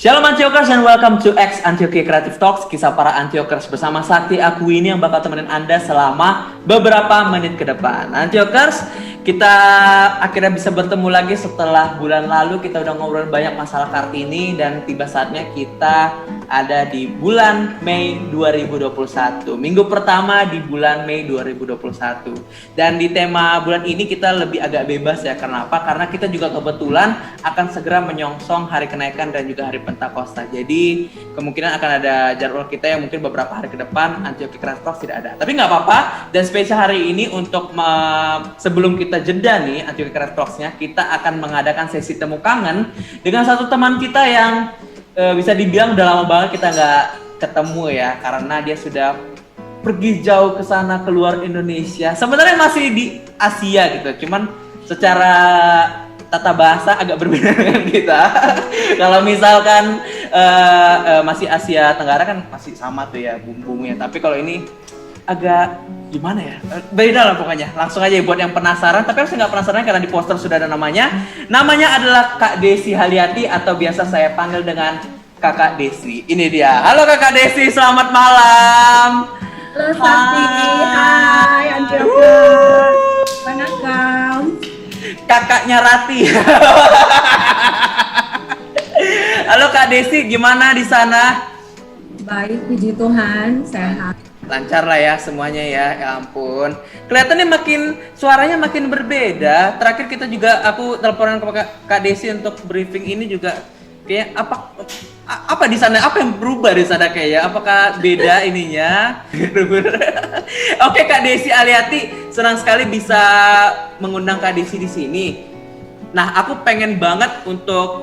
Shalom Antiokers and welcome to X Antioquia Creative Talks, kisah para Antiokers bersama Sakti aku ini yang bakal temenin Anda selama beberapa menit ke depan. Antiokers, kita akhirnya bisa bertemu lagi setelah bulan lalu kita udah ngobrol banyak masalah Kartini dan tiba saatnya kita ada di bulan Mei 2021. Minggu pertama di bulan Mei 2021. Dan di tema bulan ini kita lebih agak bebas ya. Karena apa? Karena kita juga kebetulan akan segera menyongsong hari kenaikan dan juga hari Pentakosta. Jadi kemungkinan akan ada jadwal kita yang mungkin beberapa hari ke depan Antioquia Creative Talks tidak ada. Tapi nggak apa-apa. Dan spesial hari ini untuk sebelum kita jeda nih Antioquia Creative Talks-nya, kita akan mengadakan sesi temu kangen dengan satu teman kita yang bisa dibilang udah lama banget kita nggak ketemu ya, karena dia sudah pergi jauh ke sana keluar Indonesia. Sebenarnya masih di Asia gitu, cuman secara tata bahasa agak berbeda dengan kita. Kalau misalkan masih Asia Tenggara kan masih sama tuh ya bumbunya, tapi kalau ini agak gimana ya, beda lah pokoknya. Langsung aja buat yang penasaran, tapi harusnya nggak penasaran karena di poster sudah ada namanya. Namanya adalah Kak Desi Haliati atau biasa saya panggil dengan Kakak Desi. Ini dia. Halo Kakak Desi, selamat malam. Halo Sakti, hai Antioquia. Welcome. Kakaknya Rati. Halo Kak Desi, gimana di sana? Baik, puji Tuhan, sehat. Lancar lah ya semuanya ya ampun. Kelihatannya suaranya makin berbeda. Terakhir kita juga, aku teleponan ke Kak Desi untuk briefing ini juga kayak apa di sana, apa yang berubah di sana kayaknya? Apakah beda ininya? Oke Kak Desi Haliati, senang sekali bisa mengundang Kak Desi di sini. Nah, aku pengen banget untuk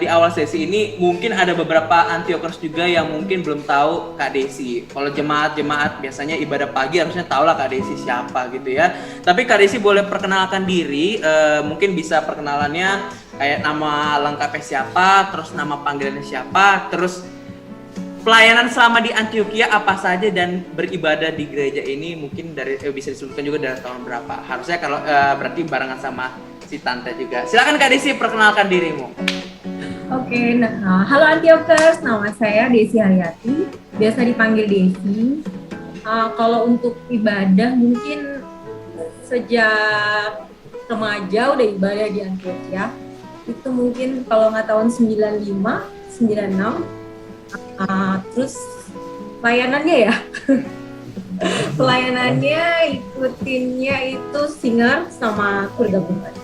di awal sesi ini mungkin ada beberapa Antiokers juga yang mungkin belum tahu Kak Desi. Kalau jemaat biasanya ibadah pagi harusnya tahu lah Kak Desi siapa gitu ya. Tapi Kak Desi boleh perkenalkan diri, mungkin bisa perkenalannya kayak nama lengkapnya siapa, terus nama panggilannya siapa, terus pelayanan selama di Antioquia apa saja dan beribadah di gereja ini mungkin dari bisa disebutkan juga dari tahun berapa. Harusnya kalau berarti barengan sama si Tante juga. Silakan Kak Desi perkenalkan dirimu. Oke, nah, halo Antiokers, nama saya Desi Haliati, biasa dipanggil Desi. Kalau untuk ibadah mungkin sejak remaja udah ibadah di Antioquia. Itu mungkin kalau nggak tahun 95, 96. Terus pelayanannya ya. Pelayanannya ikutinnya itu singer sama kur gabungan.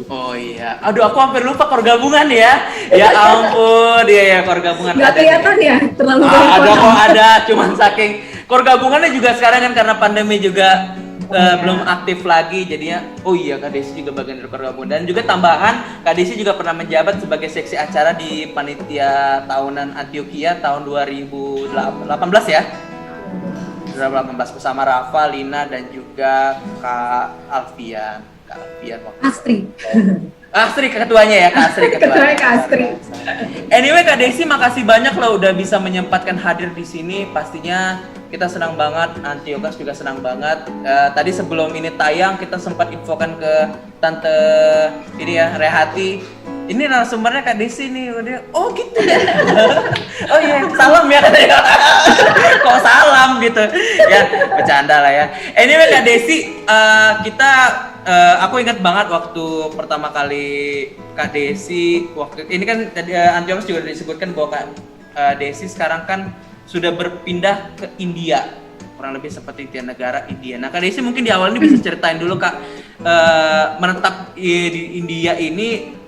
Oh iya, aduh aku hampir lupa kor gabungan ya. Ya ampun, dia ya kor gabungan. Nggak kelihatan ya, terlalu banyak ada orang. kok ada, cuman saking kor gabungannya juga sekarang kan karena pandemi juga belum aktif lagi, jadinya oh iya Kak Desi juga bagian dari kor gabungan. Dan juga tambahan, Kak Desi juga pernah menjabat sebagai seksi acara di panitia tahunan Antioquia tahun 2018 ya. 2018 bersama Rafa, Lina dan juga Kak Alfian. Astri ketuanya ya, Kak Astri ketuanya. Kak Astri. Anyway Kak Desi, makasih banyak loh udah bisa menyempatkan hadir di sini. Pastinya kita senang banget, Antiokers juga senang banget. Tadi sebelum ini tayang kita sempat infokan ke Tante ini ya, Rehati. Ini narasumbernya Kak Desi nih, udah. Oh gitu ya. Oh iya, salam ya katanya. Kok salam gitu. Ya, bercanda lah ya. Anyway Kak Desi, aku ingat banget waktu pertama kali Kak Desi waktu ini kan tadi Antiokers juga disebutkan bahwa Kak Desi sekarang kan sudah berpindah ke India, kurang lebih seperti di negara India. Nah Kak Desi mungkin di awal ini bisa ceritain dulu Kak, menetap di India ini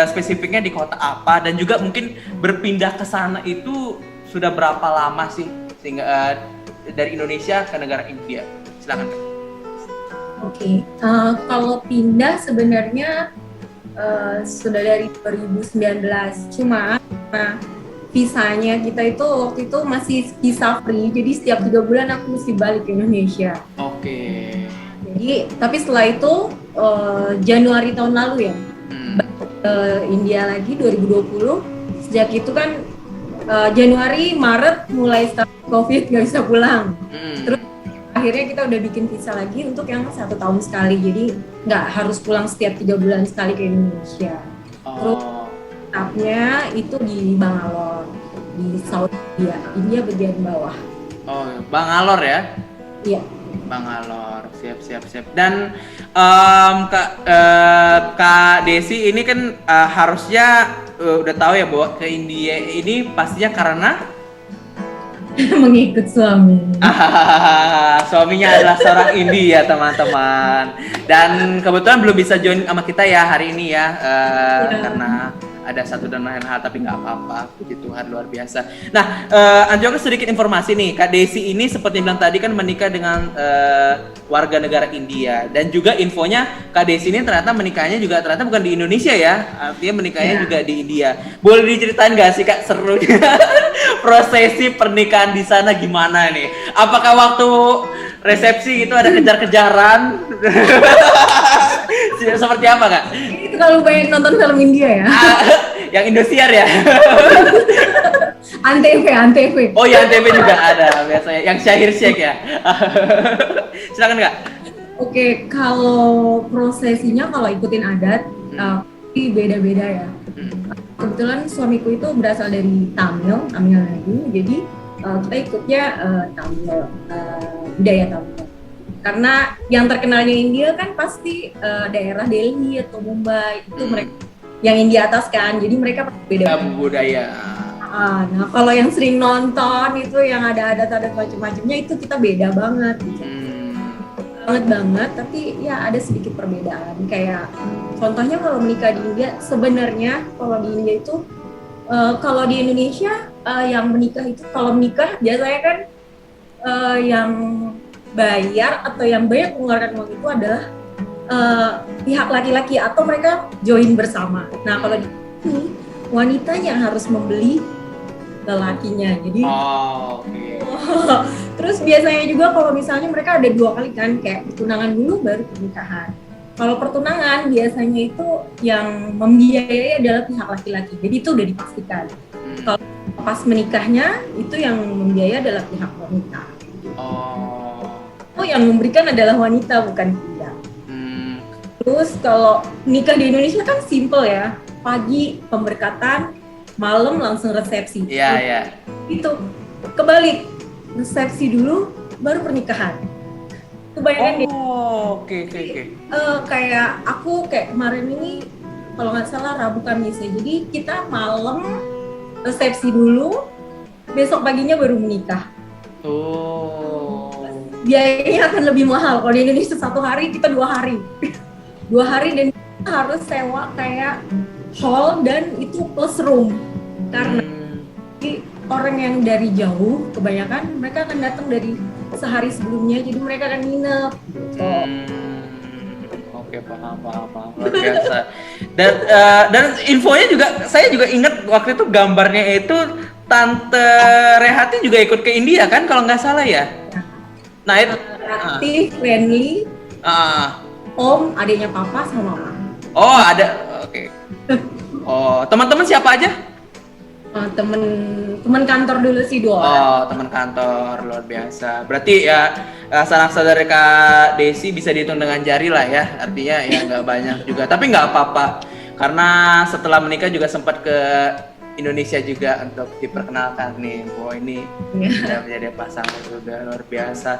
spesifiknya di kota apa, dan juga mungkin berpindah ke sana itu sudah berapa lama sih sehingga dari Indonesia ke negara India. Silakan Kak. Oke, kalau pindah sebenarnya sudah dari 2019, cuma visanya kita itu waktu itu masih visa free, jadi setiap 3 bulan aku mesti balik ke Indonesia. Oke. Jadi, tapi setelah itu Januari tahun lalu ya, India lagi 2020. Sejak itu kan Januari, Maret mulai start COVID nggak bisa pulang. Terus akhirnya kita udah bikin visa lagi untuk yang 1 tahun sekali, jadi nggak harus pulang setiap 3 bulan sekali ke Indonesia. Terus Tetapnya itu di Bangalore, di South India, India bagian bawah. Oh, Bangalore ya. Iya. Bangalore, siap. Dan Kak Desi ini kan harusnya udah tahu ya bahwa ke India ini pastinya karena Mengikut suami. suaminya adalah seorang India teman-teman. Dan kebetulan belum bisa join sama kita ya hari ini ya, karena ada satu dan lain hal, tapi nggak apa-apa, puji Tuhan, luar biasa. Nah, Antiochus sedikit informasi nih, Kak Desi ini seperti bilang tadi kan menikah dengan warga negara India, dan juga infonya Kak Desi ini ternyata menikahnya juga ternyata bukan di Indonesia ya, artinya menikahnya juga di India. Boleh diceritain nggak sih Kak serunya prosesi pernikahan di sana gimana nih? Apakah waktu resepsi itu ada kejar-kejaran? Seperti apa Kak? Itu kalau pengen nonton film India ya. Yang Indosiar ya? Antv. Oh ya, Antv juga ada biasanya. Yang Syahir Syekh ya? Silakan Kak. Oke, kalau prosesinya kalau ikutin adat, pasti beda-beda ya. Kebetulan suamiku itu berasal dari Tamil Nadu, jadi kita ikutnya Tamil, budaya Tamil. Karena yang terkenalnya India kan pasti daerah Delhi atau Mumbai, itu mereka yang India atas kan, jadi mereka beda budaya. Nah kalau yang sering nonton itu yang ada adat-adat macam-macamnya itu kita beda banget gitu. banget, tapi ya ada sedikit perbedaan. Kayak contohnya kalau menikah di India, sebenarnya kalau di India itu kalau di Indonesia yang menikah itu kalau menikah biasanya kan yang bayar atau yang banyak mengeluarkan uang itu adalah pihak laki-laki atau mereka join bersama. Nah kalau di sini wanitanya harus membeli lelakinya, jadi terus biasanya juga kalau misalnya mereka ada 2 kali kan, kayak pertunangan dulu baru pernikahan. Kalau pertunangan biasanya itu yang membiayai adalah pihak laki-laki, jadi itu udah dipastikan. Kalau pas menikahnya itu yang membiayai adalah pihak wanita. Yang memberikan adalah wanita bukan pria. Terus kalau nikah di Indonesia kan simple ya, pagi pemberkatan, malam langsung resepsi. Iya. Itu kebalik, resepsi dulu baru pernikahan. Kebanyakan oke. Kayak aku kayak kemarin ini kalau nggak salah Rabu Kamis ya. Jadi kita malam resepsi dulu, besok paginya baru menikah. Biayanya akan lebih mahal. Kalau di Indonesia 1 hari, kita 2 hari. 2 hari dan kita harus sewa kayak hall dan itu plus room. Karena orang yang dari jauh, kebanyakan mereka akan datang dari sehari sebelumnya, jadi mereka akan nginep. Oke, paham. Luar biasa. Dan infonya juga, saya juga ingat waktu itu gambarnya itu Tante Rehati juga ikut ke India kan, kalau nggak salah ya? Nah itu Rehati, Friendly, Om, adiknya Papa sama Mama. Oh ada, oke. Oh teman-teman siapa aja? Temen kantor dulu sih 2 orang. Oh teman kantor, luar biasa. Berarti ya sanak saudara Kak Desi bisa dihitung dengan jari lah ya. Artinya ya nggak banyak juga, tapi nggak apa-apa. Karena setelah menikah juga sempat ke Indonesia juga untuk diperkenalkan nih. Wah ini sudah menjadi pasangan juga, luar biasa.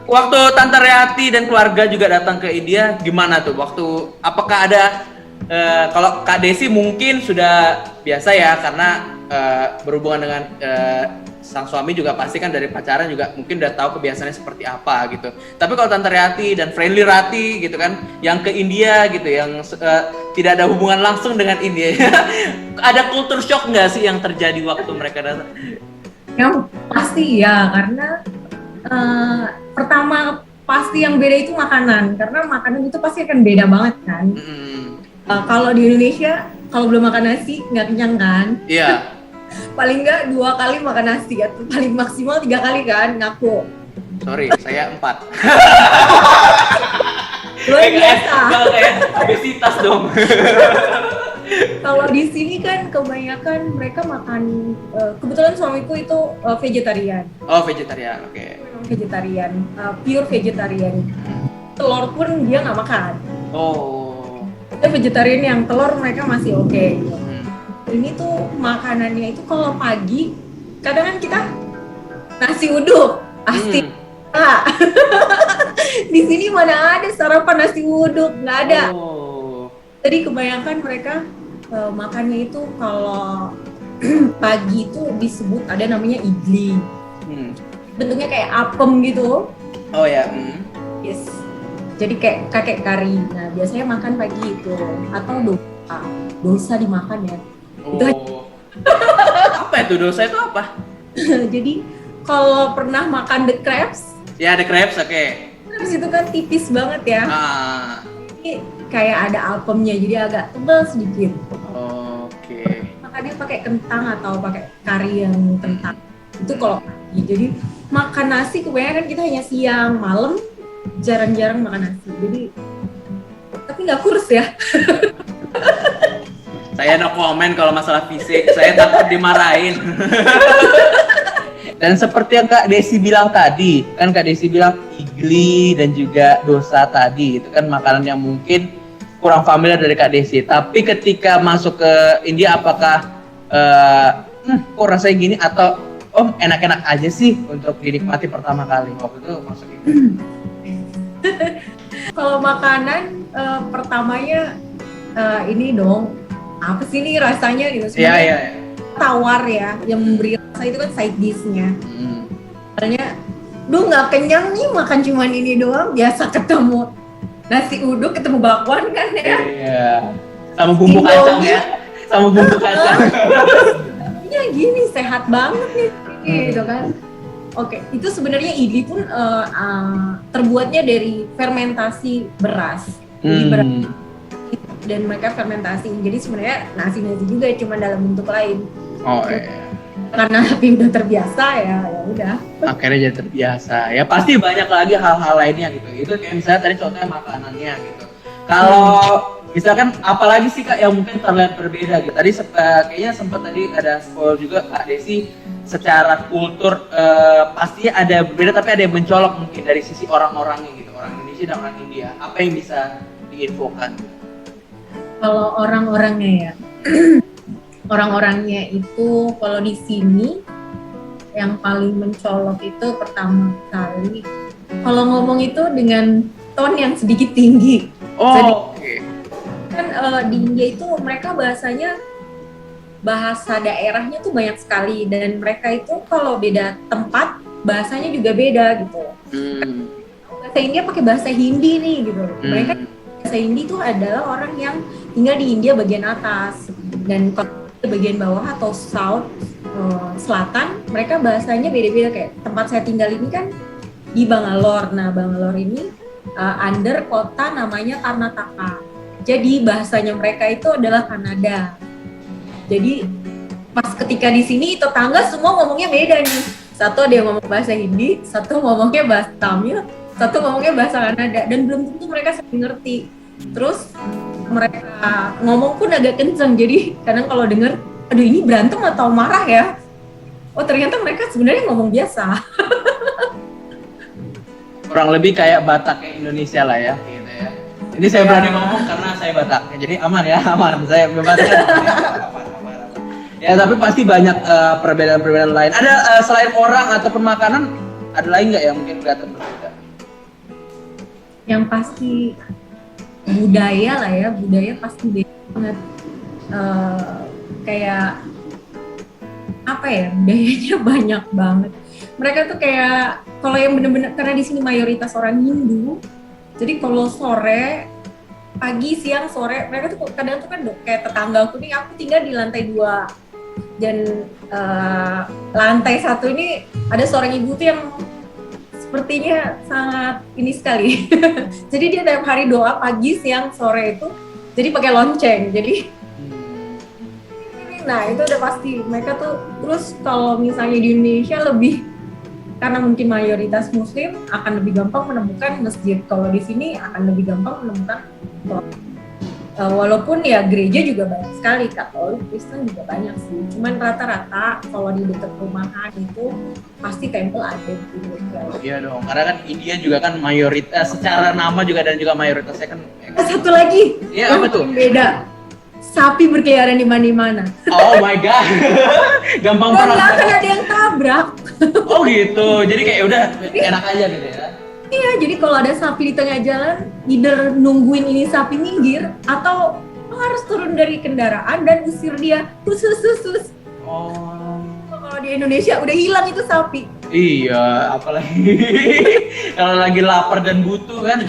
Waktu Tante Reati dan keluarga juga datang ke India, gimana tuh? Apakah ada kalau Kak Desi mungkin sudah biasa ya karena berhubungan dengan sang suami juga pasti kan dari pacaran juga mungkin udah tahu kebiasaannya seperti apa gitu. Tapi kalau Tante Reati dan Friendly Rati gitu kan yang ke India gitu yang tidak ada hubungan langsung dengan India, ada culture shock nggak sih yang terjadi waktu mereka datang? Yang pasti ya, karena pertama pasti yang beda itu makanan, karena makanan itu pasti akan beda banget kan. Kalau di Indonesia kalau belum makan nasi nggak kenyang kan? Iya. Paling nggak 2 kali makan nasi atau paling maksimal 3 kali kan ngaku. Sorry, saya 4. Luar biasa. Kayak obesitas dong. Kalau di sini kan kebanyakan mereka makan, kebetulan suamiku itu vegetarian. Oh vegetarian, oke. Vegetarian, pure vegetarian. Telur pun dia nggak makan. Ada vegetarian yang telur mereka masih oke. Gitu. Hmm. Ini tuh makanannya itu kalau pagi kadang kan kita nasi uduk pasti. Ah. Di sini mana ada sarapan nasi uduk, nggak ada. Oh. Jadi kebanyakan mereka makannya itu kalau pagi itu disebut ada namanya idli. Bentuknya kayak apem gitu. Oh ya. Yes. Jadi kayak kakek kari. Nah biasanya makan pagi itu atau dosa. Dosa dimakan ya. Oh. Itu Apa itu dosa itu apa? jadi kalau pernah makan the crabs, Ya ada crepes, oke. crabs itu kan tipis banget ya. Ah. Ini kayak ada apemnya, jadi agak tebal sedikit. Oke. Makannya pakai kentang atau pakai kari yang kentang. Itu kalau pagi. Jadi makan nasi kebanyakan kita hanya siang, malam jarang-jarang makan nasi. Jadi tapi nggak kurus ya. Saya no komen kalau masalah fisik, saya takut dimarahin. Dan seperti yang Kak Desi bilang tadi, kan Kak Desi bilang igli dan juga dosa tadi, itu kan makanan yang mungkin kurang familiar dari Kak Desi. Tapi ketika masuk ke India, apakah kok rasanya gini atau enak-enak aja sih untuk dinikmati pertama kali waktu itu masuk India? Kalau makanan pertamanya ini dong, apa sih ini rasanya gitu sebenarnya. Iya. Tawar ya, yang memberi rasa itu kan side dish-nya. Soalnya, nggak kenyang nih makan cuman ini doang. Biasa ketemu nasi uduk, ketemu bakwan kan ya. Iya. Sama bumbu kacang ya. Sama bumbu kacang. Ya gini sehat banget nih, gitu kan. Oke, itu sebenarnya idli pun terbuatnya dari fermentasi beras. Jadi beras dan mereka fermentasi. Jadi sebenarnya nasi juga cuma dalam bentuk lain. Oh iya. Karena api udah terbiasa ya udah. Akhirnya jadi terbiasa. Ya pasti banyak lagi hal-hal lainnya gitu. Itu kayak misalnya tadi contohnya makanannya gitu. Kalau misalkan apalagi sih Kak yang mungkin terlihat berbeda gitu. Tadi kayaknya sempat tadi ada spoil juga Kak Desi secara kultur pasti ada berbeda tapi ada yang mencolok mungkin dari sisi orang-orangnya gitu. Orang Indonesia dan orang India. Apa yang bisa diinfokan? Kalau orang-orangnya ya. Orang-orangnya itu kalau di sini yang paling mencolok itu pertama kali kalau ngomong itu dengan tone yang sedikit tinggi. Oke. Kan di India itu mereka bahasanya bahasa daerahnya tuh banyak sekali dan mereka itu kalau beda tempat bahasanya juga beda gitu. Bahasa India pakai bahasa Hindi nih gitu. Mereka bahasa Hindi itu adalah orang yang tinggal di India bagian atas dan kalau bagian bawah atau south selatan mereka bahasanya beda-beda. Kayak tempat saya tinggal ini kan di Bangalore. Nah Bangalore ini under kota namanya Karnataka. Jadi bahasanya mereka itu adalah Kannada. Jadi pas ketika di sini tetangga semua ngomongnya beda nih. Satu ada yang ngomong bahasa Hindi, satu ngomongnya bahasa Tamil, satu ngomongnya bahasa Kannada dan belum tentu mereka saling ngerti. Terus mereka ngomong pun agak kenceng, jadi kadang kalau denger, aduh ini berantem atau marah ya? Oh ternyata mereka sebenarnya ngomong biasa. Kurang lebih kayak Batak kayak Indonesia lah ya, gitu ya. Ini saya berani ngomong karena saya Batak, jadi aman ya, aman. Saya bebas. Ya tapi pasti banyak perbedaan-perbedaan lain. Ada selain orang ataupun makanan, ada lain nggak yang mungkin kelihatan berbeda? Yang pasti budaya lah ya, budaya pasti beda banget. Kayak apa ya, budayanya banyak banget. Mereka tuh kayak kalau yang bener-bener karena di sini mayoritas orang Hindu, jadi kalau sore, pagi, siang, sore, mereka tuh kadang tuh kan kayak tetangga aku nih, aku tinggal di lantai 2 dan lantai 1 ini ada seorang ibu tuh yang sepertinya sangat ini sekali. Jadi dia tiap hari doa pagi, siang, sore itu. Jadi pakai lonceng. Jadi nah itu udah pasti mereka tuh. Terus kalau misalnya di Indonesia lebih karena mungkin mayoritas Muslim akan lebih gampang menemukan masjid. Kalau di sini akan lebih gampang menemukan walaupun ya gereja juga banyak sekali, Katolik, Kristen juga banyak sih. Cuman rata-rata kalau di dekat perumahan itu pasti temple ada gitu. Iya dong, karena kan India juga kan mayoritas secara nama juga dan juga mayoritasnya kan satu lagi Iya, apa tuh? yang beda. Sapi berkeliaran di mana-mana. Oh my god. Gampang Dan perang. nggak akan ada yang tabrak. Oh gitu. Jadi kayak udah enak aja gitu ya. Iya, jadi kalau ada sapi di tengah jalan, either nungguin ini sapi minggir atau lo harus turun dari kendaraan dan usir dia. Sus. Oh. Kalau di Indonesia udah hilang itu sapi. Iya, apalagi kalau lagi lapar dan butuh kan.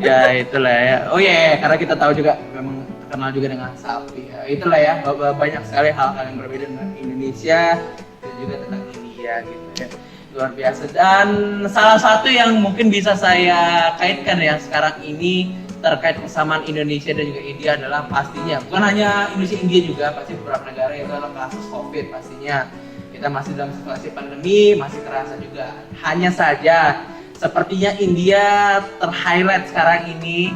Ya itulah ya. Oh iya, karena kita tahu juga memang terkenal juga dengan sapi. Ya, itulah ya, banyak sekali hal-hal yang berbeda dengan Indonesia dan juga tentang India gitu ya. Luar biasa. Dan salah satu yang mungkin bisa saya kaitkan ya sekarang ini terkait kesamaan Indonesia dan juga India adalah pastinya bukan hanya Indonesia, India juga pasti beberapa negara itu adalah kasus COVID pastinya. Kita masih dalam situasi pandemi, masih terasa juga. Hanya saja sepertinya India ter-highlight sekarang ini.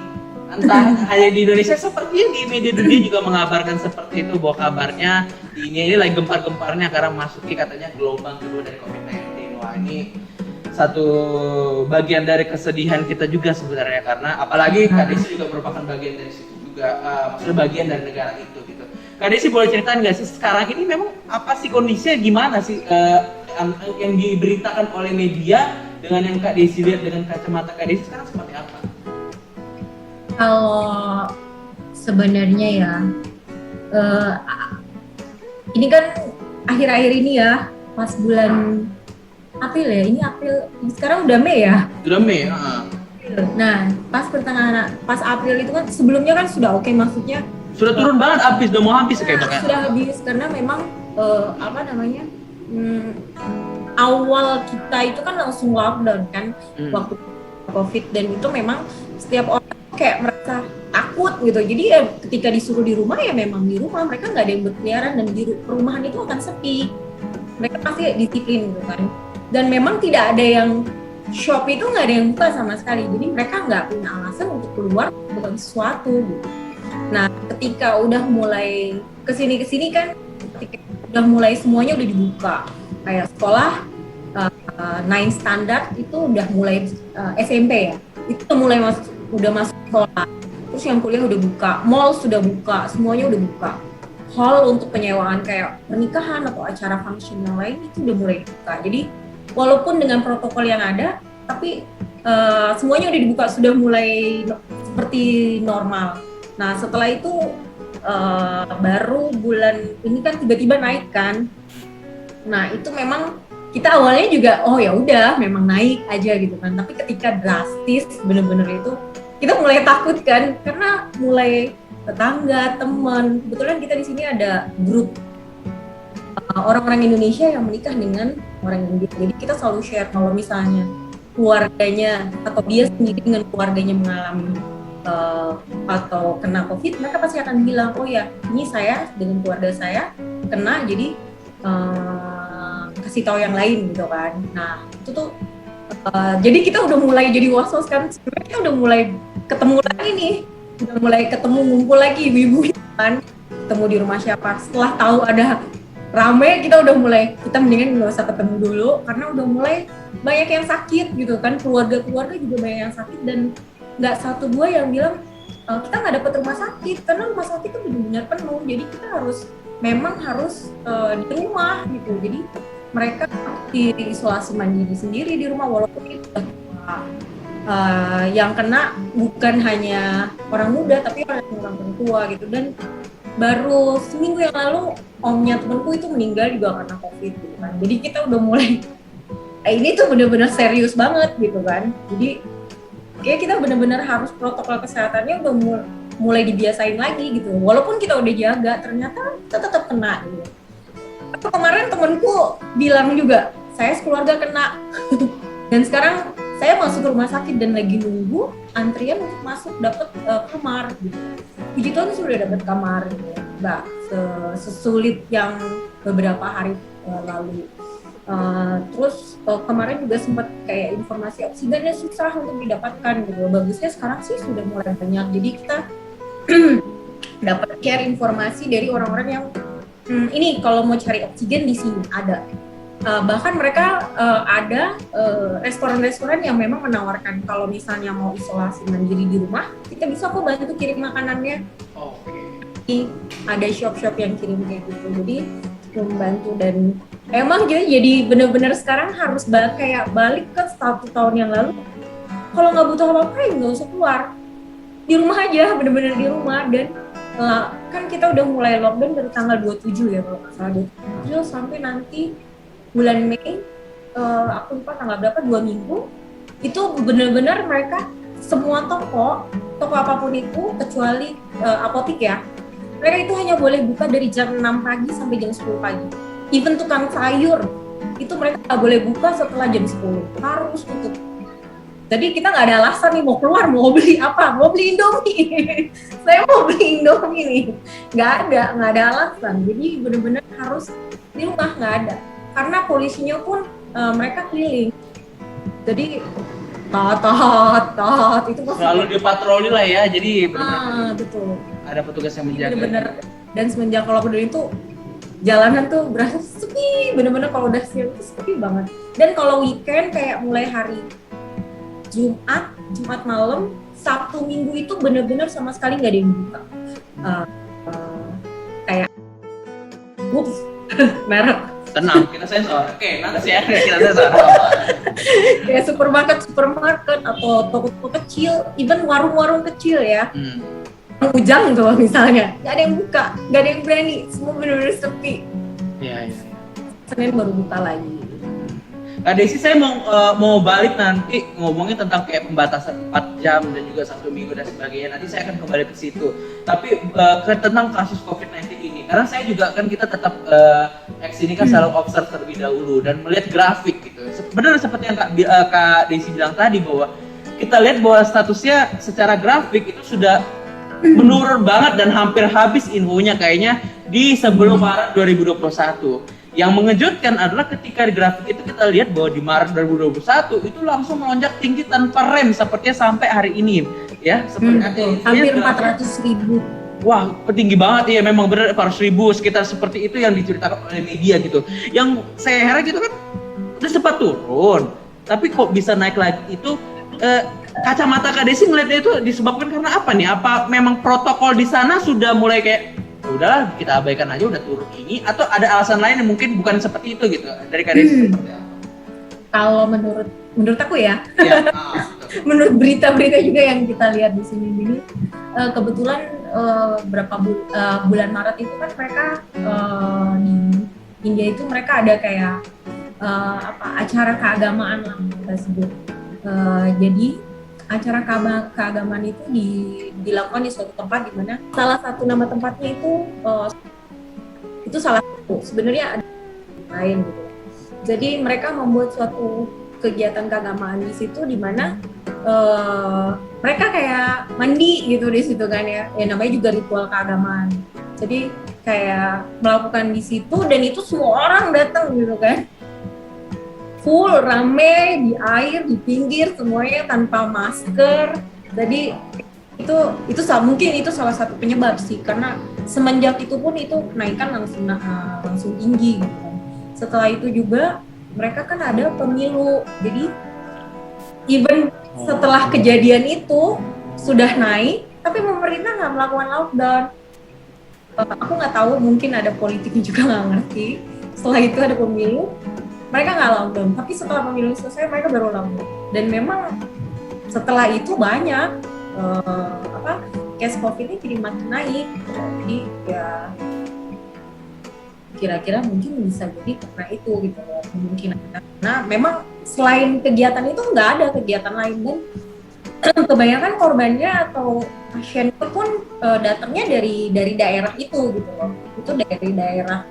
Entah hanya di Indonesia, sepertinya di media dunia juga mengabarkan seperti itu bahwa kabarnya di India ini lagi gempar-gemparnya karena masuki katanya gelombang kedua dari COVID-19. Wah ini satu bagian dari kesedihan kita juga sebenarnya karena apalagi Kak Desi juga merupakan bagian dari situ juga, maksudnya bagian dari negara itu gitu. Kak Desi boleh ceritain nggak sih sekarang ini memang apa sih kondisinya gimana sih yang diberitakan oleh media dengan yang Kak Desi lihat dengan kacamata Kak Desi sekarang seperti apa? Kalau sebenarnya ya, ini kan akhir-akhir ini ya, pas bulan April ya, ini April, sekarang udah Mei ya. Sudah Mei, Nah, pas April itu kan sebelumnya kan sudah oke, maksudnya sudah turun banget habis, udah mau habis kayak banget. Sudah habis karena memang awal kita itu kan langsung lockdown kan waktu COVID, dan itu memang setiap orang kayak merasa takut gitu. Jadi ya ketika disuruh di rumah ya memang di rumah, mereka nggak ada yang berkeliaran dan di perumahan itu akan sepi. Mereka pasti disiplin gitu kan. Dan memang tidak ada yang shop itu nggak ada yang buka sama sekali. Jadi mereka nggak punya alasan untuk keluar untuk sesuatu gitu. Nah, ketika udah mulai kesini kan, ketika udah mulai semuanya udah dibuka, kayak sekolah 9 standar itu udah mulai SMP ya, itu udah masuk sekolah. Terus yang kuliah udah buka, mall sudah buka, semuanya udah buka. Hall untuk penyewaan kayak pernikahan atau acara function yang lain itu udah mulai dibuka. Jadi walaupun dengan protokol yang ada, tapi semuanya udah dibuka, sudah mulai seperti normal. Nah setelah itu baru bulan ini kan tiba-tiba naik kan. Nah itu memang kita awalnya juga oh ya udah memang naik aja gitu kan. Tapi ketika drastis bener-bener itu kita mulai takut kan, karena mulai tetangga, teman, kebetulan kita di sini ada grup orang-orang Indonesia yang menikah dengan orang India. Jadi kita selalu share kalau misalnya keluarganya atau dia sendiri dengan keluarganya mengalami atau kena COVID, mereka pasti akan bilang, oh ya ini saya dengan keluarga saya kena, jadi kasih tahu yang lain gitu kan. Nah itu tuh jadi kita udah mulai jadi was-was kan, sebenarnya kita udah mulai ketemu lagi nih, udah mulai ketemu ngumpul lagi ibu-ibu kan, ketemu di rumah siapa. Setelah tahu ada rame, kita udah mulai, kita mendingan nggak usah ketemu dulu karena udah mulai banyak yang sakit gitu kan, keluarga-keluarga juga banyak yang sakit, dan nggak satu dua yang bilang kita nggak dapat rumah sakit karena rumah sakit itu benar-benar penuh, jadi kita memang harus di rumah gitu. Jadi mereka di isolasi mandiri sendiri di rumah, walaupun itu yang kena bukan hanya orang muda tapi orang tua gitu. Dan baru seminggu yang lalu omnya temanku itu meninggal juga karena COVID gitu kan. Jadi kita udah mulai ini tuh benar-benar serius banget gitu kan. Jadi kayak kita benar-benar harus protokol kesehatannya udah mulai dibiasain lagi gitu. Walaupun kita udah jaga, ternyata kita tetap kena gitu. Kemarin temanku bilang juga, saya sekeluarga kena. Dan sekarang saya masuk ke rumah sakit dan lagi nunggu antrian untuk masuk dapat kamar gitu. Puji Tuhan sudah dapat kamar gitu. Nggak sesulit yang beberapa hari lalu. Terus kemarin juga sempat kayak informasi oksigennya susah untuk didapatkan gitu. Bagusnya sekarang sih sudah mulai banyak. Jadi kita dapat share informasi dari orang-orang yang ini kalau mau cari oksigen di sini ada. bahkan mereka ada restoran-restoran yang memang menawarkan kalau misalnya mau isolasi mandiri di rumah, kita bisa kok bantu kirim makanannya. Ada shop-shop yang kirim kayak gitu, jadi membantu. Dan emang jadi benar-benar sekarang harus kayak balik ke 1 tahun yang lalu. Kalau nggak butuh apa-apa ya nggak usah keluar, di rumah aja, benar-benar di rumah. Dan kan kita udah mulai lockdown dari tanggal 27 ya kalau nggak salah, 27 sampai nanti bulan Mei, aku lupa tanggal berapa, 2 minggu. Itu benar-benar mereka semua toko apapun itu kecuali apotik ya, mereka itu hanya boleh buka dari jam 6 pagi sampai jam 10 pagi. Even tukang sayur itu mereka nggak boleh buka setelah jam 10, harus tutup. Jadi kita nggak ada alasan nih mau keluar, mau beli apa, mau beli Indomie. Saya mau beli Indomie nih, nggak ada alasan. Jadi benar-benar harus di rumah, nggak ada. Karena polisinya pun mereka keliling. Jadi tat itu pasti selalu dipatroli lah ya. Jadi benar-benar betul. ada petugas yang menjaga. Benar-benar. Dan semenjak kalau udah itu jalanan tuh berasa sepi, benar-benar kalau udah siang itu sepi banget. Dan kalau weekend kayak mulai hari Jumat malam, Sabtu Minggu itu benar-benar sama sekali nggak ada yang buka. Kayak merek. Tenang, kita sensor. Oke, nanti ya kita sensor. Kayak supermarket atau toko-toko kecil, even warung-warung kecil ya. Ujang tuh misalnya, nggak ada yang buka, nggak ada yang berani, semua benar-benar sepi. Iya. Senin baru buka lagi. Kak Desi, saya mau balik nanti ngomongin tentang kayak pembatasan 4 jam dan juga 1 minggu dan sebagainya. Nanti saya akan kembali ke situ. Tapi tentang kasus COVID-19 ini, karena saya juga kan kita tetap ini kan selalu observe terlebih dahulu dan melihat grafik gitu. Benar seperti yang Kak Desi bilang tadi, bahwa kita lihat bahwa statusnya secara grafik itu sudah menurun banget dan hampir habis infonya kayaknya di sebelum Maret 2021. Yang mengejutkan adalah ketika di grafik itu kita lihat bahwa di Maret 2021 itu langsung melonjak tinggi tanpa rem sepertinya sampai hari ini ya, seperti hampir 400.000. Wah, tinggi banget ya, memang benar 400.000 sekitar seperti itu yang diceritakan oleh media gitu. Yang saya heran gitu kan udah sempat turun, tapi kok bisa naik lagi itu. Kacamata Kak Desi ngeliatnya itu disebabkan karena apa nih? Apa memang protokol di sana sudah mulai kayak udahlah kita abaikan aja, udah turun ini, atau ada alasan lain yang mungkin bukan seperti itu gitu dari Kak Desi? Kalau menurut aku ya, menurut berita-berita juga yang kita lihat di sini ini, kebetulan berapa bulan Maret itu kan mereka di India itu mereka ada kayak acara keagamaan lah kita sebut. Jadi acara keagamaan itu dilakukan di suatu tempat di mana salah satu nama tempatnya itu salah satu, sebenarnya ada lain gitu. Jadi mereka membuat suatu kegiatan keagamaan di situ di mana mereka kayak mandi gitu di situ kan ya namanya juga ritual keagamaan. Jadi kayak melakukan di situ dan itu semua orang datang gitu kan. Full rame di air, di pinggir semuanya tanpa masker. Jadi itu mungkin itu salah satu penyebab sih, karena semenjak itu pun itu kenaikan langsung tinggi gitu kan. Setelah itu juga mereka kan ada pemilu. Jadi even setelah kejadian itu sudah naik, tapi pemerintah nggak melakukan lockdown. Aku nggak tahu, mungkin ada politiknya juga nggak ngerti. Setelah itu ada pemilu, mereka nggak lockdown, tapi setelah pemilu selesai mereka baru lockdown. Dan memang setelah itu banyak case COVID-nya jadi makin naik. Jadi ya kira-kira mungkin bisa jadi karena itu gitu kemungkinan. Nah memang selain kegiatan itu nggak ada kegiatan lain, dan kebanyakan korbannya atau pasien itu pun datangnya dari daerah itu gitu loh. Itu dari daerah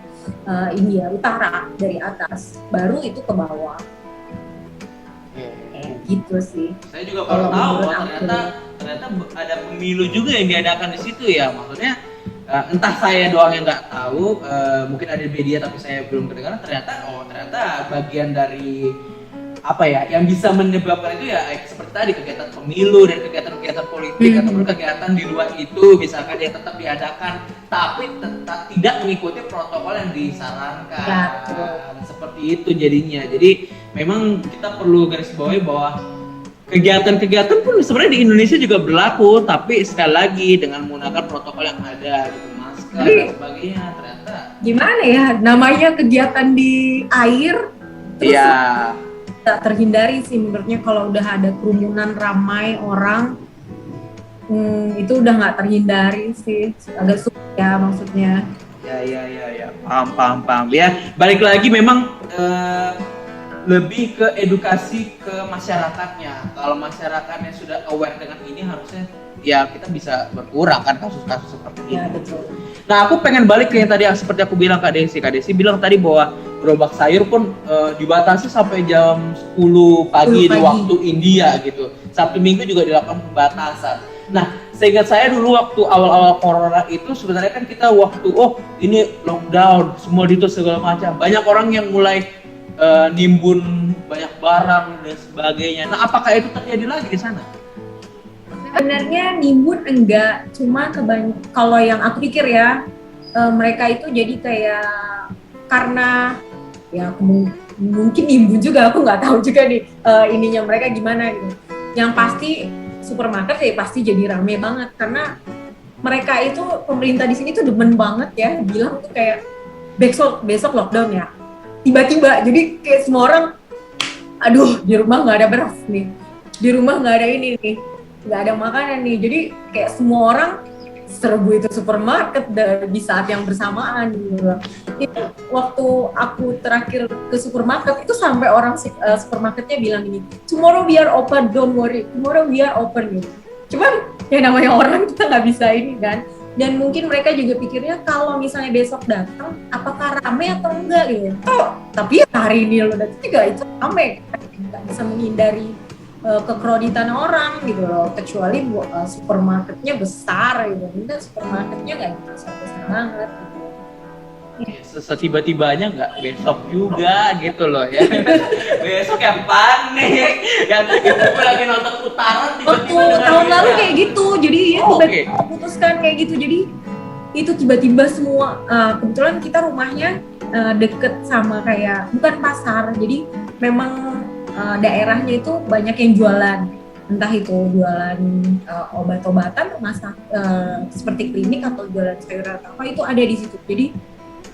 India Utara, dari atas, baru itu ke bawah. Gitu sih. Saya juga baru tahu ternyata ada pemilu juga yang diadakan di situ ya. Maksudnya entah saya doang yang nggak tahu, mungkin ada di media tapi saya belum kedengaran. Ternyata bagian dari apa ya yang bisa menyebabkan itu ya seperti tadi kegiatan pemilu dan kegiatan politik ataupun kegiatan di luar itu misalkan yang tetap diadakan tapi tetap tidak mengikuti protokol yang disarankan. seperti itu jadinya. Jadi memang kita perlu garis bawahi bahwa kegiatan-kegiatan pun sebenarnya di Indonesia juga berlaku, tapi sekali lagi dengan menggunakan protokol yang ada, gitu, masker dan sebagainya. Ternyata gimana ya, namanya kegiatan di air, terus iya. tak terhindari sih menurutnya kalau udah ada kerumunan ramai orang, itu udah nggak terhindari sih, agak sulit ya maksudnya. Ya, paham. Ya, balik lagi memang lebih ke edukasi ke masyarakatnya. Kalau masyarakatnya sudah aware dengan ini, harusnya ya kita bisa berkurang kan kasus-kasus seperti ini. Ya betul. Nah, aku pengen balik ke yang tadi seperti aku bilang Kak Desi. Kak Desi bilang tadi bahwa gerobak sayur pun dibatasi sampai jam 10 pagi di waktu India gitu. Sabtu Minggu juga dilakukan pembatasan. Nah, seingat saya dulu waktu awal-awal corona itu sebenarnya kan kita waktu ini lockdown, semua ditutup segala macam. Banyak orang yang mulai nimbun banyak barang dan sebagainya. Nah, apakah itu terjadi lagi di sana? Sebenarnya nimbun enggak, cuma kalau yang aku pikir ya, mereka itu jadi kayak karena ya mungkin nimbun juga, aku nggak tahu juga nih ininya mereka gimana gitu. Yang pasti supermarket ya pasti jadi rame banget karena mereka itu, pemerintah di sini tuh demen banget ya bilang tuh kayak besok lockdown ya. Tiba-tiba jadi kayak semua orang, aduh di rumah nggak ada beras nih, di rumah nggak ada ini nih, nggak ada makanan nih, jadi kayak semua orang serbu itu supermarket di saat yang bersamaan gitu. Itu waktu aku terakhir ke supermarket itu sampai orang supermarketnya bilang ini, tomorrow we are open, don't worry, tomorrow we are open gitu. Cuman ya namanya orang kita nggak bisa ini kan. Dan mungkin mereka juga pikirnya kalau misalnya besok datang, apakah rame atau enggak gitu. Tapi ya hari ini lo datang juga itu rame, nggak bisa menghindari kekroditan orang gitu loh. Kecuali supermarketnya besar gitu. Dan supermarketnya nggak besar banget. Gitu. Setiba-tibanya nggak besok juga gitu loh ya. Besok yang panik, yang kita lagi nonton putaran tiba-tiba tahun lalu kayak gitu, jadi tiba-tiba putuskan kayak gitu, jadi itu tiba-tiba semua kebetulan kita rumahnya deket sama kayak bukan pasar, jadi memang daerahnya itu banyak yang jualan, entah itu jualan obat-obatan, seperti klinik atau jualan sayuran apa itu ada di situ. Jadi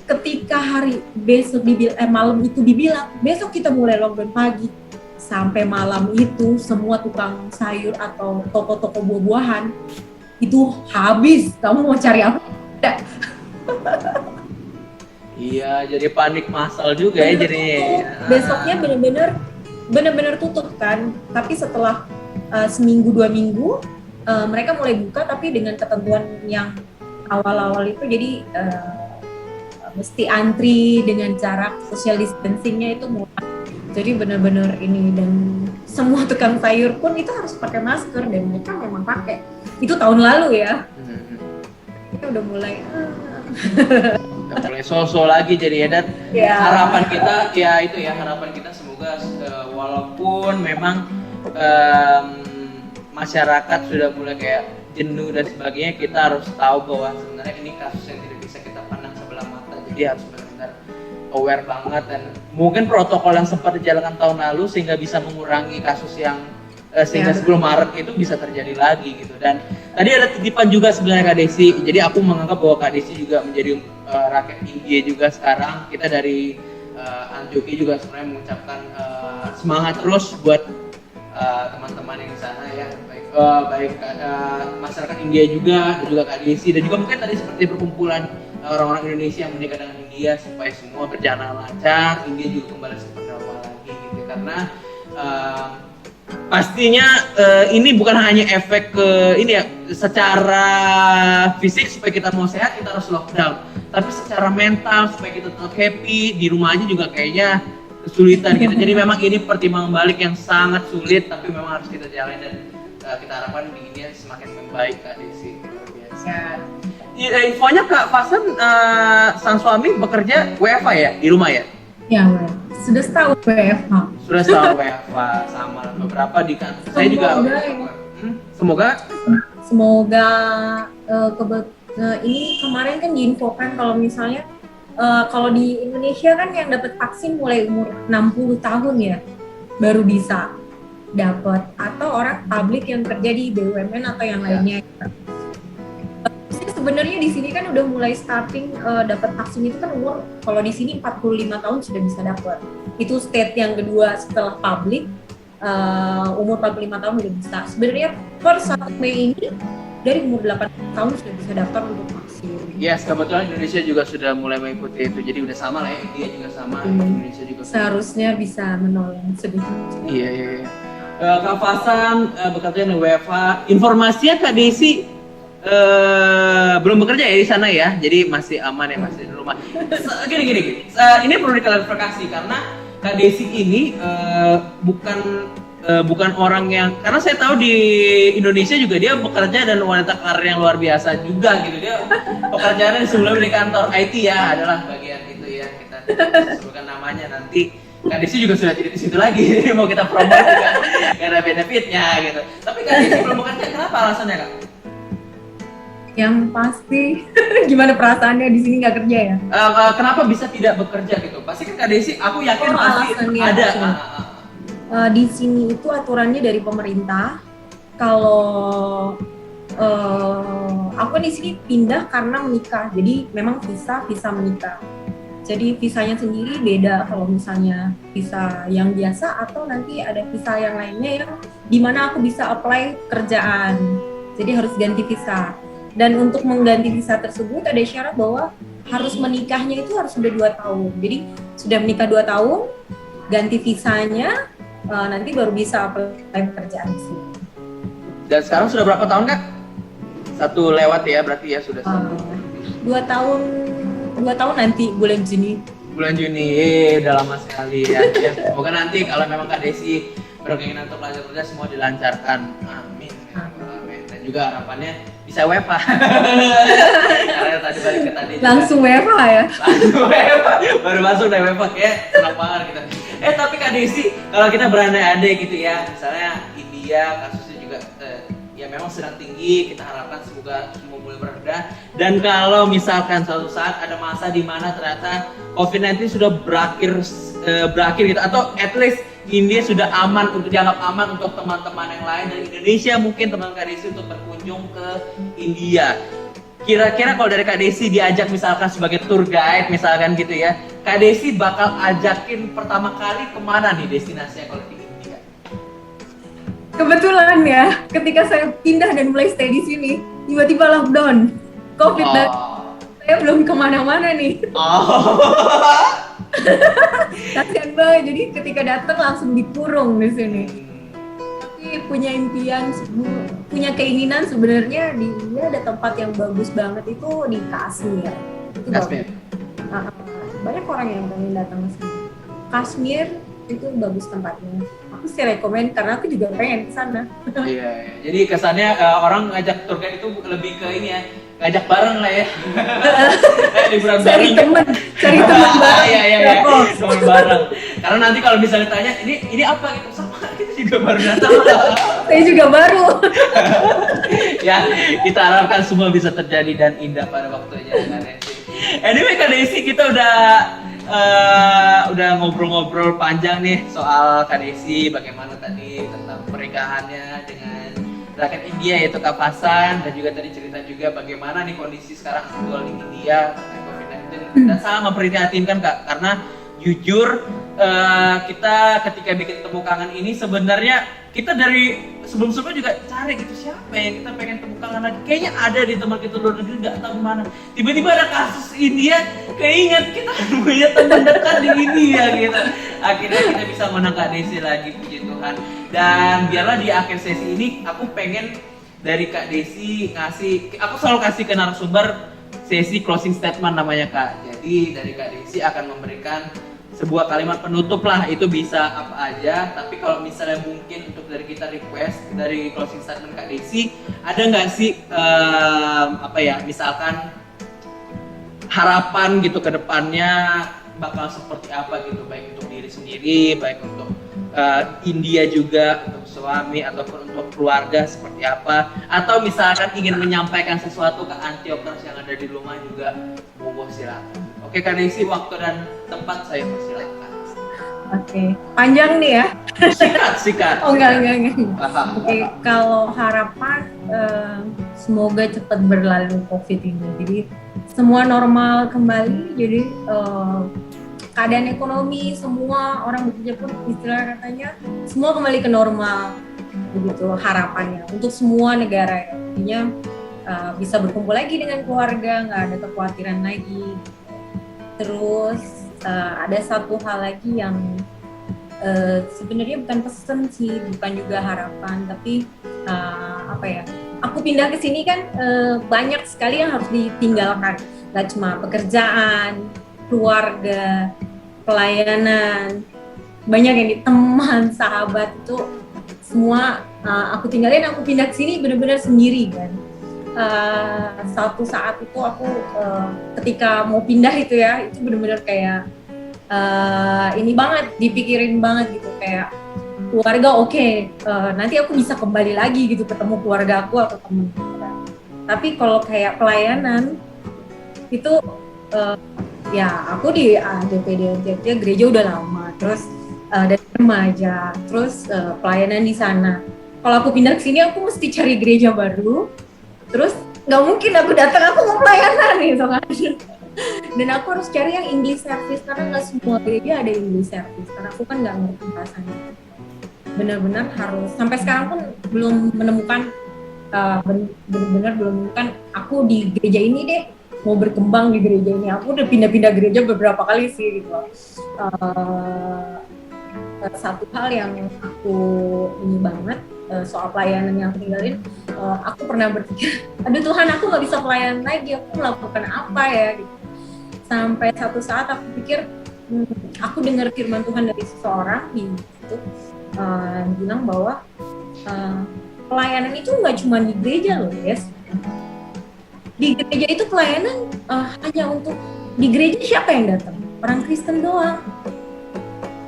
ketika hari besok malam itu dibilang besok kita mulai lockdown pagi sampai malam itu semua tukang sayur atau toko-toko buah-buahan itu habis. Kamu mau cari apa? Tidak. Iya, jadi panik massal juga ya jadi. Besoknya benar-benar tutup kan. Tapi setelah seminggu 2 minggu mereka mulai buka tapi dengan ketentuan yang awal-awal itu, jadi mesti antri dengan jarak social distancing-nya itu mulai. Jadi benar-benar ini, dan semua tukang sayur pun itu harus pakai masker dan mereka memang pakai. Itu tahun lalu ya. Kita udah mulai sosok lagi jadi ya. Dan harapan kita ya itu ya, harapan kita semoga walaupun memang masyarakat sudah mulai kayak jenuh dan sebagainya, kita harus tahu bahwa sebenarnya ini kasus yang tidak bisa kita pandang sebelah mata. Jadi harus benar-benar aware banget, dan mungkin protokol yang sempat dijalankan tahun lalu sehingga bisa mengurangi kasus yang sehingga sebelum Maret itu bisa terjadi lagi gitu. Dan tadi ada titipan juga sebenarnya Kak Desi. Jadi aku menganggap bahwa Kak Desi juga menjadi rakyat India juga sekarang. Kita dari Anjoki juga sebenarnya mengucapkan semangat terus buat teman-teman yang di sana ya, baik masyarakat India juga, dan juga Kak Desi, dan juga mungkin tadi seperti perkumpulan orang-orang Indonesia yang menikah dengan India, supaya semua berjalan lancar, India juga kembali seperti awal lagi gitu. Karena pastinya ini bukan hanya efek ke ini ya, secara fisik supaya kita mau sehat kita harus lockdown, tapi secara mental supaya kita tetap happy di rumah aja juga kayaknya kesulitan gitu. Jadi memang ini pertimbangan balik yang sangat sulit, tapi memang harus kita jalani, dan kita harapkan di India semakin membaik Kak Desi. Luar biasa. Infonya Kak Fasan, sang suami bekerja WFH ya di rumah ya? Ya, sudah setahun WFH. Sudah setahun WFH, sama beberapa di kantor. Saya juga. Semoga. Ini kemarin kan diinfokan kalau misalnya kalau di Indonesia kan yang dapat vaksin mulai umur 60 tahun ya baru bisa dapat, atau orang publik yang kerja di BUMN atau yang lainnya. Sebenarnya di sini kan udah mulai starting dapat vaksin itu kan umur, kalau di sini 45 tahun sudah bisa dapat. Itu state yang kedua setelah publik, umur 45 tahun udah bisa. Sebenarnya per 1 Mei ini dari umur 8 tahun sudah bisa daftar untuk vaksin. Yes, kebetulan Indonesia juga sudah mulai mengikuti itu, jadi udah sama lah ya, India juga sama, Indonesia juga. Seharusnya bisa menolong sedikit. Iya. Kak Fasan bekerja di WFA. Informasinya Kak Desi belum bekerja ya di sana ya, jadi masih aman ya, masih di rumah. Gini. Ini perlu diklarifikasi karena Kak Desi ini bukan orang yang, karena saya tahu di Indonesia juga dia bekerja dan wanita karir yang luar biasa juga gitu. Dia pekerjaannya sebelumnya di kantor IT ya, adalah bagian itu ya, kita sebutkan namanya nanti. Kak Desi juga sudah jadi di situ lagi, jadi mau kita promote juga karena benefitnya gitu. Tapi Kak Desi belum bekerja, kenapa alasannya Kak? Yang pasti gimana perasaannya di sini nggak kerja ya? Kenapa bisa tidak bekerja gitu? Pasti kan Kak Desi, aku yakin pasti ada. Di sini itu aturannya dari pemerintah. Kalau aku di sini pindah karena menikah, jadi memang visa menikah. Jadi visanya sendiri beda kalau misalnya visa yang biasa atau nanti ada visa yang lainnya yang dimana aku bisa apply kerjaan. Jadi harus ganti visa. Dan untuk mengganti visa tersebut ada syarat bahwa harus menikahnya itu harus sudah 2 tahun. Jadi sudah menikah 2 tahun, ganti visanya, nanti baru bisa apply pekerjaan di sini. Dan sekarang sudah berapa tahun Kak? 1 lewat ya, berarti ya sudah 2 tahun nanti bulan Juni. Udah lama sekali ya. Semoga nanti kalau memang Kak Desi berkeinginan untuk belajar kerja semua dilancarkan. Amin. Dan juga harapannya bisa WFA. Karena tadi balik ke tadi. Langsung WFA ya? Langsung WFA. Baru masuk dari WFA kayak senang banget kita. Tapi Kak Desi, kalau kita berandai-andai gitu ya, misalnya India kasusnya juga ya memang sedang tinggi, kita harapkan semoga semua mulai mereda. Dan kalau misalkan suatu saat ada masa di mana ternyata COVID-19 sudah berakhir gitu, atau at least India sudah aman, untuk dianggap aman untuk teman-teman yang lain dari Indonesia, mungkin teman Kak Desi untuk berkunjung ke India. Kira-kira kalau dari Kak Desi diajak misalkan sebagai tour guide misalkan gitu ya, Kak Desi bakal ajakin pertama kali kemana nih destinasinya kalau di India? Kebetulan ya, ketika saya pindah dan mulai stay di sini, tiba-tiba lockdown, COVID dan saya belum kemana-mana nih. Kasian banget, jadi ketika datang langsung dikurung di sini. Tapi punya impian, punya keinginan sebenarnya di India ada tempat yang bagus banget itu di Kashmir. Itu Kashmir. Banyak orang yang pengen datang ke sini. Kashmir itu bagus tempatnya. Aku sih rekomen karena aku juga pengen ke sana. Iya. Jadi kesannya orang ngajak tour guide itu lebih ke ini ya, ngajak bareng lah ya. Liburan bareng. Cari teman bareng. Iya. Teman bareng. Karena nanti kalau misalnya tanya, ini apa gitu, sama kita juga baru datang. Saya juga baru. Ya, kita harapkan semua bisa terjadi dan indah pada waktunya Kak Desi. Anyway Kak Desi, kita udah ngobrol-ngobrol panjang nih soal Kak Desi, bagaimana tadi tentang pernikahannya dengan rakyat India yaitu Kak Fasan, dan juga tadi cerita juga bagaimana nih kondisi sekarang aktual di India terkait COVID-19. Dan sangat memprihatinkan Kak, karena jujur kita ketika bikin Temu Kangen ini sebenarnya kita dari sebelum-sebelumnya juga cari gitu siapa yang kita pengen temu kangen lagi, kayaknya ada di teman kita luar negeri, nggak tahu mana, tiba-tiba ada kasus India, keinget kita punya teman dekat di India gitu. Akhirnya kita bisa menang Kak Desi lagi, puji Tuhan. Dan biarlah di akhir sesi ini aku pengen dari Kak Desi aku selalu kasih ke narasumber sesi closing statement namanya Kak. Jadi dari Kak Desi akan memberikan sebuah kalimat penutup lah, itu bisa apa aja, tapi kalau misalnya mungkin untuk dari kita request dari closing statement Kak Desi, ada nggak sih misalkan harapan gitu ke depannya bakal seperti apa gitu, baik untuk diri sendiri, baik untuk India juga, untuk suami ataupun untuk keluarga seperti apa, atau misalkan ingin menyampaikan sesuatu ke Antiokers yang ada di rumah juga, monggo silakan. Oke Kak Desi, waktu dan tempat saya persilakan. Oke, panjang nih ya. Sikat. Oh enggak. Paham. Oke, kalau harapan semoga cepat berlalu COVID ini. Jadi semua normal kembali. Jadi keadaan ekonomi semua orang bekerja pun istilah katanya semua kembali ke normal. Begitu harapannya untuk semua negara ya. Intinya bisa berkumpul lagi dengan keluarga, nggak ada kekhawatiran lagi. Terus ada satu hal lagi yang sebenarnya bukan pesan sih, bukan juga harapan, tapi apa ya? Aku pindah ke sini kan banyak sekali yang harus ditinggalkan, nggak cuma pekerjaan, keluarga, pelayanan, banyak yang di teman, sahabat itu semua aku tinggalin, aku pindah ke sini benar-benar sendiri kan. Satu saat itu aku ketika mau pindah itu ya, itu benar-benar kayak ini banget, dipikirin banget gitu, kayak keluarga oke, nanti aku bisa kembali lagi gitu ketemu keluarga aku atau temen. Tapi kalau kayak pelayanan itu ya aku di DPD gereja udah lama, terus dari remaja, terus pelayanan di sana. Kalau aku pindah ke sini aku mesti cari gereja baru, terus nggak mungkin aku datang aku mau pelayanan gitu kan. Dan aku harus cari yang English service karena nggak semua gereja ada English service, karena aku kan nggak ngerti bahasanya. Benar-benar harus, sampai sekarang pun belum menemukan benar-benar belum menemukan aku di gereja ini deh, mau berkembang di gereja ini. Aku udah pindah-pindah gereja beberapa kali sih gitu. Satu hal yang aku ini banget soal pelayanan yang aku tinggalin, aku pernah berpikir, aduh Tuhan aku nggak bisa pelayanan lagi, aku melakukan apa ya gitu. Sampai satu saat aku pikir, aku dengar firman Tuhan dari seseorang di YouTube bilang bahwa pelayanan itu nggak cuma di gereja loh, guys. Di gereja itu pelayanan hanya untuk, di gereja siapa yang datang? Orang Kristen doang.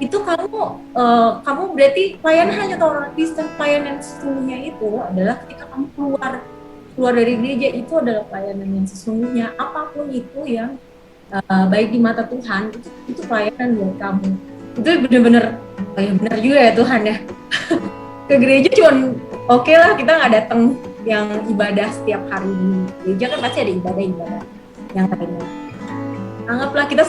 Itu kamu berarti pelayanan hanya untuk orang Kristen. Pelayanan sesungguhnya itu adalah ketika kamu keluar dari gereja, itu adalah pelayanan yang sesungguhnya. Apapun itu yang baik di mata Tuhan, itu pelayanan buat kamu. Itu benar-benar ya benar juga ya Tuhan ya. Ke gereja cuman oke lah, kita nggak datang yang ibadah setiap hari di gereja, kan pasti ada ibadah yang lainnya. Anggaplah kita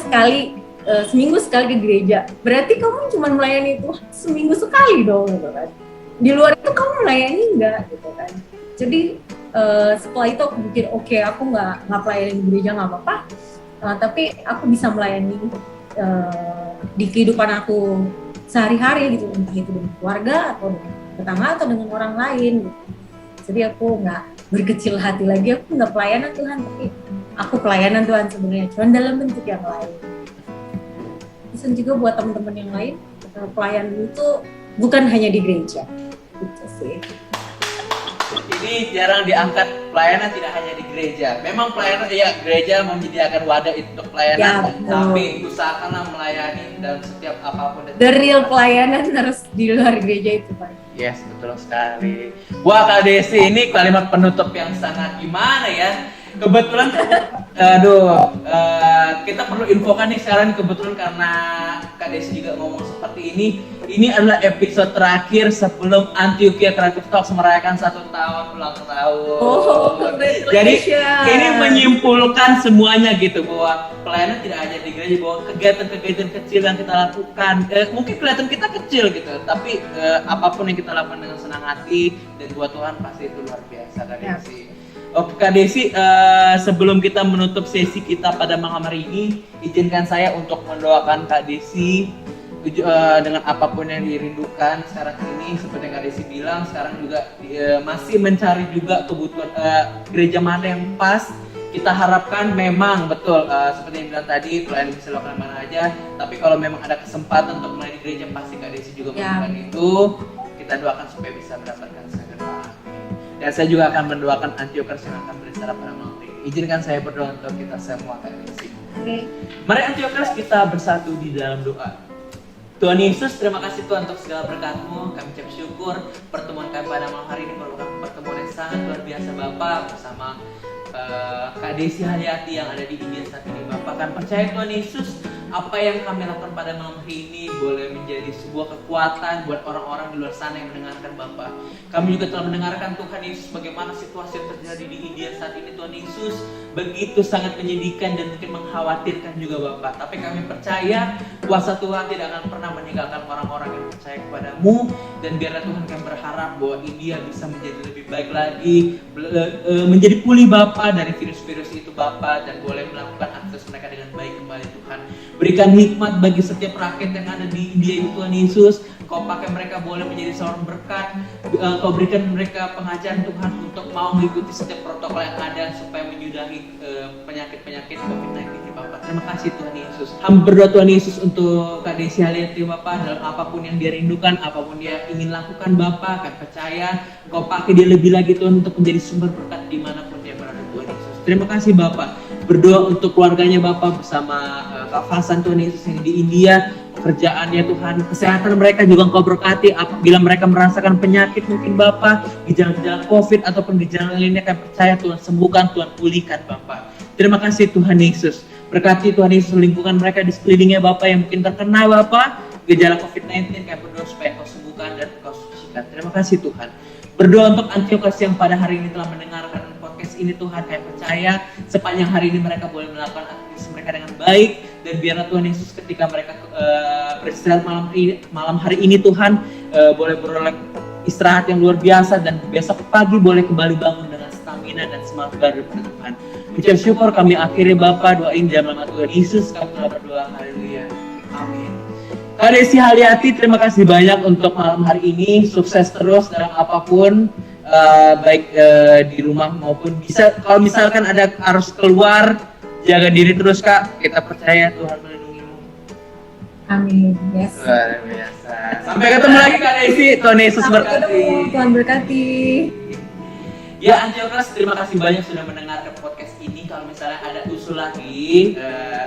seminggu sekali ke gereja, berarti kamu cuma melayani Tuhan seminggu sekali dong gitu kan. Di luar itu kamu melayani enggak gitu kan. Jadi setelah itu aku pikir oke, aku nggak melayani di gereja nggak apa-apa, tapi aku bisa melayani di kehidupan aku sehari-hari gitu, entah itu dengan keluarga atau dengan tetangga atau dengan orang lain gitu. Jadi aku nggak berkecil hati lagi, aku nggak pelayanan Tuhan, tapi aku pelayanan Tuhan sebenarnya, cuma dalam bentuk yang lain. Pesan juga buat teman-teman yang lain, pelayanan itu bukan hanya di gereja, gitu sih. Ini jarang diangkat, pelayanan tidak hanya di gereja. Memang pelayanan ya, gereja menyediakan wadah itu untuk pelayanan, ya, tapi usahakanlah melayani dalam setiap apapun. The real pelayanan harus di luar gereja itu, Pak. Yes, betul sekali. Wah Kak Desi, ini kalimat penutup yang sangat gimana ya? Kebetulan, kita perlu infokan nih sekarang, kebetulan karena Kak Desi juga ngomong seperti ini. Ini adalah episode terakhir sebelum Antioquia Creative Talks merayakan 1 tahun ulang tahun. Oh, jadi ini menyimpulkan semuanya gitu, bahwa pelayanan tidak hanya di gereja, bahwa kegiatan-kegiatan kecil yang kita lakukan, mungkin kelihatan kita kecil gitu, tapi apapun yang kita lakukan dengan senang hati dan buat Tuhan pasti itu luar biasa, Kak Desi. Oke Kak Desi, sebelum kita menutup sesi kita pada malam hari ini, izinkan saya untuk mendoakan Kak Desi dengan apapun yang dirindukan sekarang ini. Seperti yang Kak Desi bilang, sekarang juga masih mencari juga kebutuhan gereja mana yang pas. Kita harapkan memang betul seperti yang bilang tadi, pelayanan bisa lakukan mana aja, tapi kalau memang ada kesempatan untuk melayani gereja, pasti Kak Desi juga melakukan itu. Kita doakan supaya bisa mendapatkan segera. Dan saya juga akan mendoakan Antiochers yang akan berbicara pada malam ini. Izinkan saya berdoa untuk kita semua, Kak Desi. Mari Antiochers kita bersatu di dalam doa. Tuhan Yesus, terima kasih Tuhan untuk segala berkat-Mu. Kami ucap syukur pertemuan kami pada malam hari ini merupakan pertemuan yang sangat luar biasa Bapak, bersama Kak Desi Haryati yang ada di India saat ini Bapak. lupakan. Percaya Tuhan Yesus, apa yang kami lakukan pada malam hari ini boleh menjadi sebuah kekuatan buat orang-orang di luar sana yang mendengarkan Bapa. Kami juga telah mendengarkan Tuhan Yesus bagaimana situasi yang terjadi di India saat ini. Tuhan Yesus begitu sangat menyedihkan dan mungkin mengkhawatirkan juga Bapa. Tapi kami percaya kuasa Tuhan tidak akan pernah meninggalkan orang-orang yang percaya kepadamu. Dan biarlah Tuhan, kami berharap bahwa India bisa menjadi lebih baik lagi, menjadi pulih Bapa dari virus-virus itu Bapa, dan boleh melakukan akses mereka dengan baik kembali Tuhan. Berikan hikmat bagi setiap rakyat yang ada di India ini Tuhan Yesus. Kau pakai mereka boleh menjadi seorang berkat. Kau berikan mereka pengajaran Tuhan untuk mau mengikuti setiap protokol yang ada supaya menyudahi penyakit-penyakit COVID-19 ini Bapak. Terima kasih Tuhan Yesus. Hamba berdoa Tuhan Yesus untuk Kak Desi Haliati Bapak, dalam apapun yang dia rindukan, apapun dia ingin lakukan Bapak. Kami percaya Kau pakai dia lebih lagi Tuhan untuk menjadi sumber berkat dimanapun dia berada Tuhan Yesus. Terima kasih Bapak. Berdoa untuk keluarganya Bapak bersama Kak Fasan Tuhan Yesus yang di India, pekerjaannya Tuhan, kesehatan mereka juga Engkau berkati. Apabila mereka merasakan penyakit mungkin Bapak, gejala-gejala COVID ataupun gejala lainnya, kami percaya Tuhan sembuhkan, Tuhan pulihkan Bapak. Terima kasih Tuhan Yesus. Berkati Tuhan Yesus lingkungan mereka di sekelilingnya Bapak yang mungkin terkena Bapak gejala COVID-19, kami berdoa supaya Engkau sembuhkan dan Engkau sucikan. Terima kasih Tuhan. Berdoa untuk Antiochus yang pada hari ini telah mendengarkan podcast ini Tuhan, kami percaya sepanjang hari ini mereka boleh melakukan aktivitas mereka dengan baik, dan biarlah Tuhan Yesus ketika mereka beristirahat malam hari ini Tuhan boleh beroleh istirahat yang luar biasa, dan besok pagi boleh kembali bangun dengan stamina dan semangat baru pada Tuhan. Ucap syukur kami akhiri Bapa, doain dalam nama Tuhan Yesus kami telah berdoa, haleluya, amin. Kak Desi Haliati, terima kasih banyak untuk malam hari ini. Sukses terus dalam apapun, baik di rumah maupun bisa kalau misalkan ada harus keluar, jaga diri terus Kak. Kita percaya Tuhan melindungimu. Amin. Yes. Luar biasa. Sampai ketemu lagi Kak Desi. Tuhan Yesus berkati. Tuhan berkati. Ya Antiochus, terima kasih banyak sudah mendengarkan podcast ini. Kalau misalnya ada usul lagi,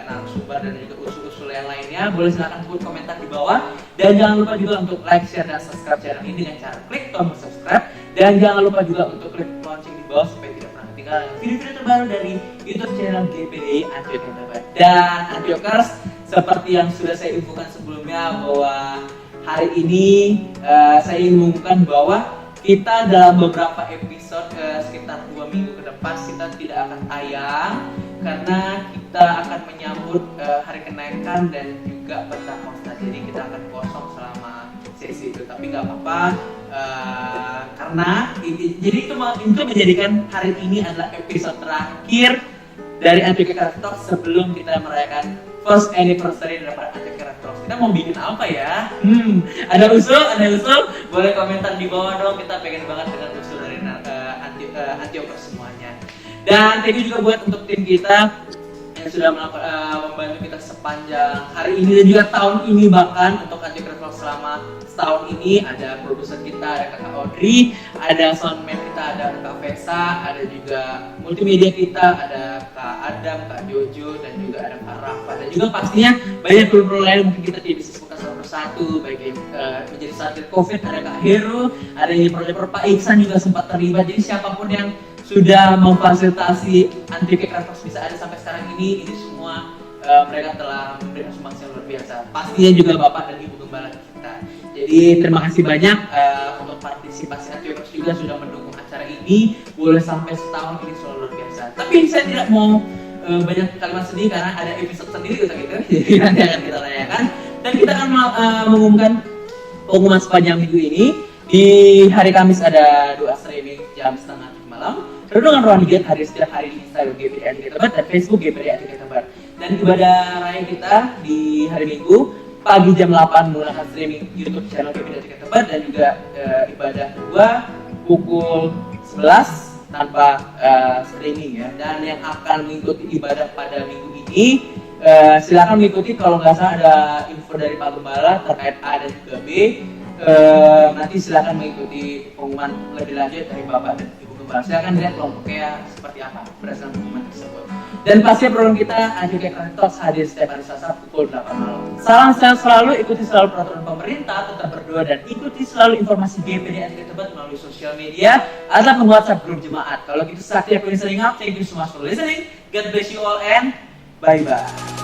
narasumber dan juga usul-usul yang lainnya, boleh silakan tulis komentar di bawah. Dan jangan lupa juga untuk like, share, dan subscribe channel ini dengan cara klik tombol subscribe. Dan jangan lupa juga untuk klik lonceng di bawah supaya tidak pernah ketinggalan video-video terbaru dari YouTube channel GPDI Antiochus. Dan Antiochus, seperti yang sudah saya infokan sebelumnya bahwa hari ini saya ingin mengumumkan bahwa kita dalam beberapa episode sekitar 2 minggu ke depan kita tidak akan tayang karena kita akan menyambut hari kenaikan dan juga Pentakosta. Jadi kita akan kosong selama sesi itu, tapi nggak apa-apa karena jadi itu menjadikan hari ini adalah episode terakhir dari Antiochus Talk sebelum kita merayakan first anniversary daripada Antiochus Talk. Kita mau bikin apa ya? Ada usul? Boleh komentar di bawah dong. Kita pengen banget dengan usul dari Antiochus semuanya. Dan thank you juga buat untuk tim kita yang sudah membantu kita sepanjang hari ini dan juga tahun ini, bahkan untuk Antiochus Talk selama setahun ini. Ada produser kita, ada Kakak Audrey, ada soundman kita, ada Kak Vesa, ada juga multimedia kita, ada Kak Adam, Kak Jojo, dan juga ada Kak Rafa, dan juga pastinya banyak kru-kru lain mungkin kita tidak bisa sebutkan satu persatu, baik yang menjadi satgas COVID, ada Kak Heru, ada yang proyek Pak Iksan juga sempat terlibat. Jadi siapapun yang sudah memfasilitasi Antiochus Talk bisa ada sampai sekarang ini semua mereka telah memberikan sumbangsi yang luar biasa. Pastinya juga Bapak dan Ibu Gembala kita. Jadi terima kasih banyak untuk partisipasi Antiochus juga sudah mendukung acara ini. Boleh sampai setahun ini selalu luar biasa. Tapi saya tidak mau banyak kalimat sedih karena ada episode sendiri untuk itu. Jadi nanti akan kita rayakan. Dan kita akan mengumumkan pengumuman sepanjang minggu ini. Di hari Kamis ada doa streaming jam 6:30 malam. Renungan Rohani Giat hari setiap hari di Instagram GPDI Antiochus dan Facebook GPDI Antiochus. Dan ibadah raya kita di hari Minggu pagi jam 8 menggunakan streaming YouTube channel GPDI Antiochus dan juga ibadah kedua pukul 11 tanpa streaming ya. Dan yang akan mengikuti ibadah pada minggu ini silakan mengikuti. Kalau nggak salah ada info dari Pak Gembala terkait A dan juga B. Nanti silakan mengikuti pengumuman lebih lanjut dari Bapak dan Ibu Gembala. Silakan lihat kelompoknya seperti apa berdasarkan pengumuman tersebut. Dan pasti program kita Antiochus Talks hadir setiap hari Selasa pukul 8 malam. Salam sehat selalu, ikuti selalu peraturan pemerintah, tetap berdoa dan ikuti selalu informasi GPDI Antiochus melalui sosial media ataupun WhatsApp grup jemaat. Kalau gitu sakti aku listening up, thank you so much for listening. God bless you all and Bye-bye.